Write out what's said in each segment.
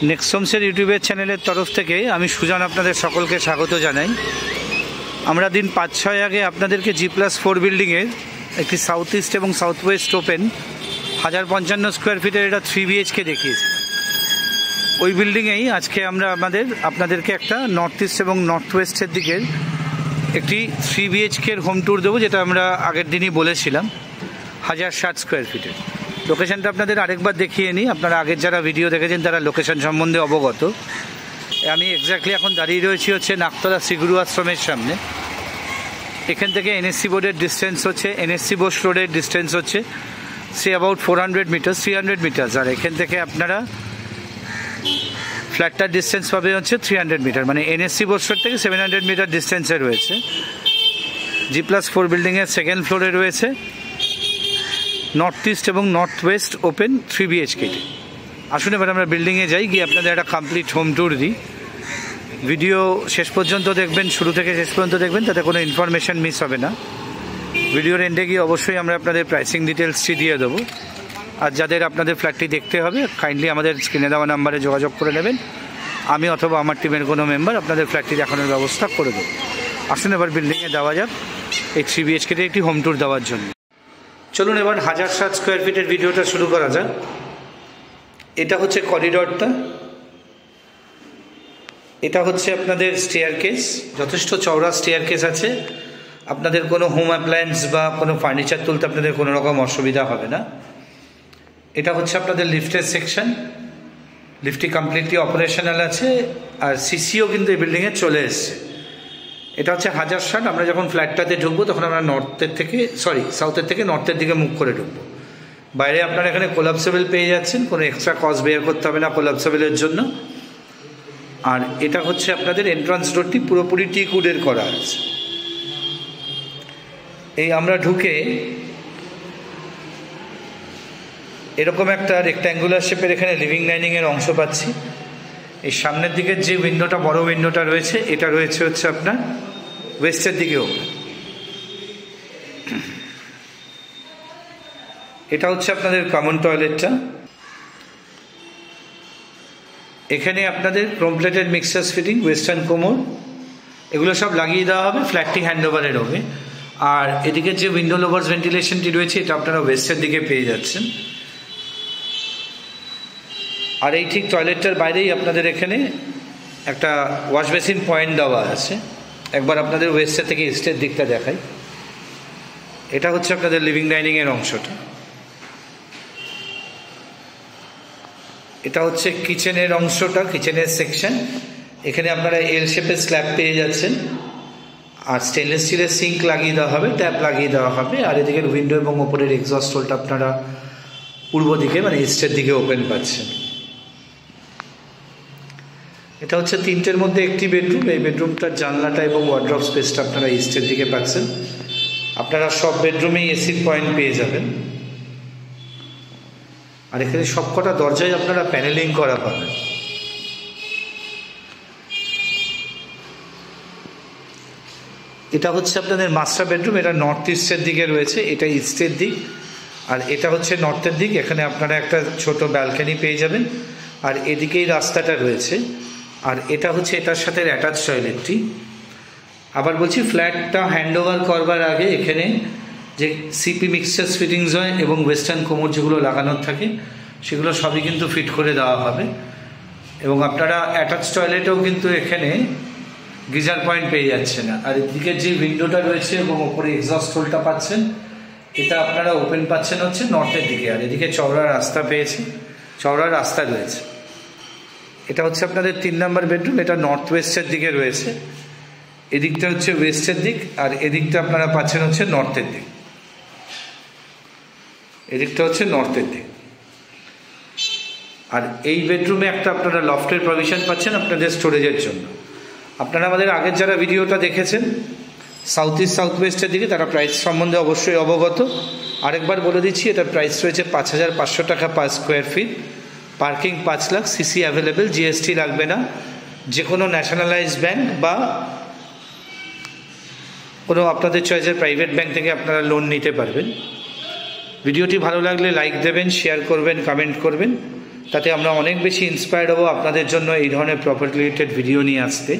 Next হোমসের ইউটিউবের চ্যানেলের তরফ থেকে আমি সুজান আপনাদের সকলকে স্বাগত জানাই। আমরা দিন 5-6 আগে আপনাদেরকে G+4 বিল্ডিংয়ের একটি সাউথ ইস্ট এবং সাউথ ওয়েস্ট ওপেন 1055 স্কোয়ার ফিটের এটা 3 BHK দেখিয়েছি। ওই বিল্ডিংয়েই আজকে আমরা আপনাদেরকে একটা নর্থ ইস্ট এবং নর্থ ওয়েস্টের দিকের একটি 3 BHKর হোম ট্যুর দেবো, যেটা আমরা আগের দিনই বলেছিলাম 1060 স্কোয়ার ফিটের। লোকেশানটা আপনাদের আরেকবার দেখিয়ে নিই, আপনারা আগের যারা ভিডিও দেখেছেন তারা লোকেশান সম্বন্ধে অবগত। আমি এক্স্যাক্টলি এখন দাঁড়িয়ে রয়েছি হচ্ছে নাকতলা শ্রীগুরু আশ্রমের সামনে। এখান থেকে এনএসসি বোর্ডের ডিস্টেন্স হচ্ছে, এনএসসি বোস রোডের ডিস্টেন্স হচ্ছে অ্যাবাউট 400 মিটার, 300 মিটার। আর এখান থেকে আপনারা ফ্ল্যাটটার ডিস্টেন্স পাবে হচ্ছে 300 মিটার, মানে এনএসসি বোস রোড থেকে 700 মিটার ডিস্টেন্সে রয়েছে। G+4 বিল্ডিংয়ের সেকেন্ড ফ্লোরে রয়েছে নর্থ ইস্ট এবং নর্থ ওয়েস্ট ওপেন 3 BHK। আসুন এবার আমরা বিল্ডিংয়ে যাই, গিয়ে আপনাদের একটা কমপ্লিট হোম ট্যুর দিই। ভিডিও শেষ পর্যন্ত দেখবেন, শুরু থেকে শেষ পর্যন্ত দেখবেন, তাতে কোনো ইনফরমেশান মিস হবে না। ভিডিওর এন্ডে গিয়ে অবশ্যই আমরা আপনাদের প্রাইসিং ডিটেলসটি দিয়ে দেবো। আর যাদের আপনাদের ফ্ল্যাটটি দেখতে হবে, কাইন্ডলি আমাদের স্ক্রিনে দেওয়া নাম্বারে যোগাযোগ করে নেবেন। আমি অথবা আমার টিমের কোনো মেম্বার আপনাদের ফ্ল্যাটটি দেখানোর ব্যবস্থা করে দেবো। আসুন এবার বিল্ডিংয়ে দেওয়া যাক এই 3 BHKতে একটি হোম ট্যুর দেওয়ার জন্য। চলুন এবার 1060 স্কোয়ার ফিটের ভিডিওটা শুরু করা যাক। এটা হচ্ছে করিডরটা, এটা হচ্ছে আপনাদের স্টেয়ারকেস, যথেষ্ট চওড়া স্টেয়ারকেস আছে। আপনাদের কোনো হোম অ্যাপ্লায়েন্স বা কোনো ফার্নিচার তুলতে আপনাদের কোনো রকম অসুবিধা হবে না। এটা হচ্ছে আপনাদের লিফটের সেকশন, লিফটটি কমপ্লিটলি অপারেশনাল আছে, আর সিসিও কিন্তু এই বিল্ডিংয়ে চলে এসছে। এটা হচ্ছে 1060। আমরা যখন ফ্ল্যাটটাতে ঢুকবো তখন আমরা সাউথের থেকে নর্থের দিকে মুখ করে ঢুকবো। বাইরে আপনারা এখানে কোলাপসেবল পেয়ে যাচ্ছেন, কোনো এক্সট্রা কস্ট বেয়ার করতে হবে না কোলাপসেবলের জন্য। আর এটা হচ্ছে আপনাদের এন্ট্রান্স ডোরটি পুরোপুরি টিক উডের করা আছে। এই আমরা ঢুকে এরকম একটা রেক্ট্যাঙ্গুলার শেপের এখানে লিভিং ডাইনিংয়ের অংশ পাচ্ছি। এই সামনের দিকের যে উইন্ডোটা, বড় উইন্ডোটা রয়েছে, এটা রয়েছে হচ্ছে আপনার ওয়েস্টের দিকে ওপেন। এটা হচ্ছে আপনাদের কমন টয়লেটটা। এখানে আপনাদের ক্রোমপ্লেটেড মিক্সার্স ফিটিং, ওয়েস্টার্ন কোমোড, এগুলো সব লাগিয়ে দেওয়া হবে, ফ্ল্যাটটি হ্যান্ডওভারের হবে। আর এদিকে যে উইন্ডো লোভার্স ভেন্টিলেশনটি রয়েছে, এটা আপনারা ওয়েস্টের দিকে পেয়ে যাচ্ছেন। আর এই ঠিক টয়লেটটার বাইরেই আপনাদের এখানে একটা ওয়াশ বেসিন পয়েন্ট দেওয়া আছে। একবার আপনাদের ওয়েস্টের থেকে ইস্টের দিকটা দেখাই। এটা হচ্ছে আপনাদের লিভিং ডাইনিংয়ের অংশটা। এটা হচ্ছে কিচেনের অংশটা, কিচেনের সেকশন। এখানে আপনারা এল শেপের স্ল্যাব পেয়ে যাচ্ছেন, আর স্টেনলেস স্টিলের সিঙ্ক লাগিয়ে দেওয়া হবে, ট্যাপ লাগিয়ে দেওয়া হবে। আর এদিকে উইন্ডো এবং ওপরের এক্সস্ট হোলটা আপনারা পূর্ব দিকে মানে ইস্টের দিকে ওপেন পাচ্ছেন। এটা হচ্ছে 3টের মধ্যে একটি বেডরুম। এই বেডরুমটার জানলাটা এবং ওয়ার্ড্রপ স্পেসটা আপনারা ইস্টের দিকে পাচ্ছেন। আপনারা সব বেডরুমেই এসির পয়েন্ট পেয়ে যাবেন। আর এখানে সবকটা দরজায় আপনারা প্যানেলিং করা পাবেন। এটা হচ্ছে আপনাদের মাস্টার বেডরুম। এটা নর্থ ইস্টের দিকে রয়েছে, এটা ইস্টের দিক, আর এটা হচ্ছে নর্থের দিক। এখানে আপনারা একটা ছোট ব্যালকনি পেয়ে যাবেন, আর এদিকেই রাস্তাটা রয়েছে। আর এটা হচ্ছে এটার সাথে অ্যাটাচ টয়লেটটি। আবার বলছি, ফ্ল্যাটটা হ্যান্ডওভার করবার আগে এখানে যে সিপি মিক্সচার্স ফিটিংস হয় এবং ওয়েস্টার্ন কোমোড যেগুলো লাগানোর থাকে, সেগুলো সবই কিন্তু ফিট করে দেওয়া হবে। এবং আপনারা অ্যাটাচ টয়লেটেও কিন্তু এখানে গিজার পয়েন্ট পেয়ে যাচ্ছেন। আর এদিকে যে উইন্ডোটা রয়েছে এবং ওপরে এক্সস্ট হোলটা পাচ্ছেন, এটা আপনারা ওপেন পাচ্ছেন হচ্ছে নর্থের দিকে। আর এদিকে চওড়া রাস্তা রয়েছে। এটা হচ্ছে আপনাদের 3 নম্বর বেডরুম। এটা নর্থ ওয়েস্টের দিকে রয়েছে। এদিকটা হচ্ছে ওয়েস্টের দিক, আর এদিকটা আপনারা পাচ্ছেন হচ্ছে নর্থের দিক। এদিকটা হচ্ছে নর্থের দিক। আর এই বেডরুমে একটা আপনারা লফটের প্রভিশন পাচ্ছেন আপনাদের স্টোরেজের জন্য। আপনারা আমাদের আগের যারা ভিডিওটা দেখেছেন সাউথ ইস্ট সাউথ ওয়েস্টের দিকে, তারা প্রাইস সম্বন্ধে অবশ্যই অবগত। আরেকবার বলে দিচ্ছি, এটার প্রাইস রয়েছে 5500 টাকা per square feet. Parking 5 lakh, CC available, GST লাগবে না। যে কোনো ন্যাশনালাইজ ব্যাংক বা কোনো আপনাদের চয়েসের প্রাইভেট ব্যাংক থেকে আপনারা লোন নিতে পারবেন। ভিডিওটি ভালো লাগলে লাইক দেবেন, শেয়ার করবেন, কমেন্ট করবেন। তাতে আমরা অনেক বেশি ইন্সপায়ার্ড হবো আপনাদের জন্য এই ধরনের প্রপার্টি রিলেটেড ভিডিও নিয়ে আসতে।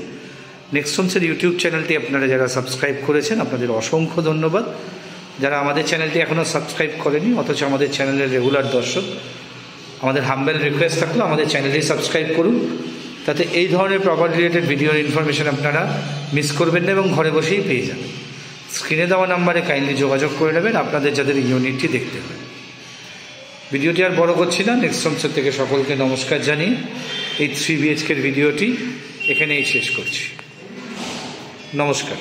নেক্সট হোমসের ইউটিউব চ্যানেলটি আপনারা যারা সাবস্ক্রাইব করেছেন আপনাদের অসংখ্য ধন্যবাদ। যারা আমাদের চ্যানেলটি এখনও সাবস্ক্রাইব করেনি অথচ আমাদের চ্যানেলের রেগুলার দর্শক, আমাদের হাম্বেল রিকোয়েস্ট থাকলো আমাদের চ্যানেলটি সাবস্ক্রাইব করুন, তাতে এই ধরনের প্রপার্টি রিলেটেড ভিডিওর ইনফরমেশান আপনারা মিস করবেন না এবং ঘরে বসেই পেয়ে যাবেন। স্ক্রিনে দেওয়া নাম্বারে কাইন্ডলি যোগাযোগ করে নেবেন আপনাদের যাদের ইউনিটটি দেখতে হবে। ভিডিওটি আর বড় করছি না, নেক্সট হোমসের থেকে সকলকে নমস্কার জানিয়ে এই 3 BHK ভিডিওটি এখানেই শেষ করছি। নমস্কার।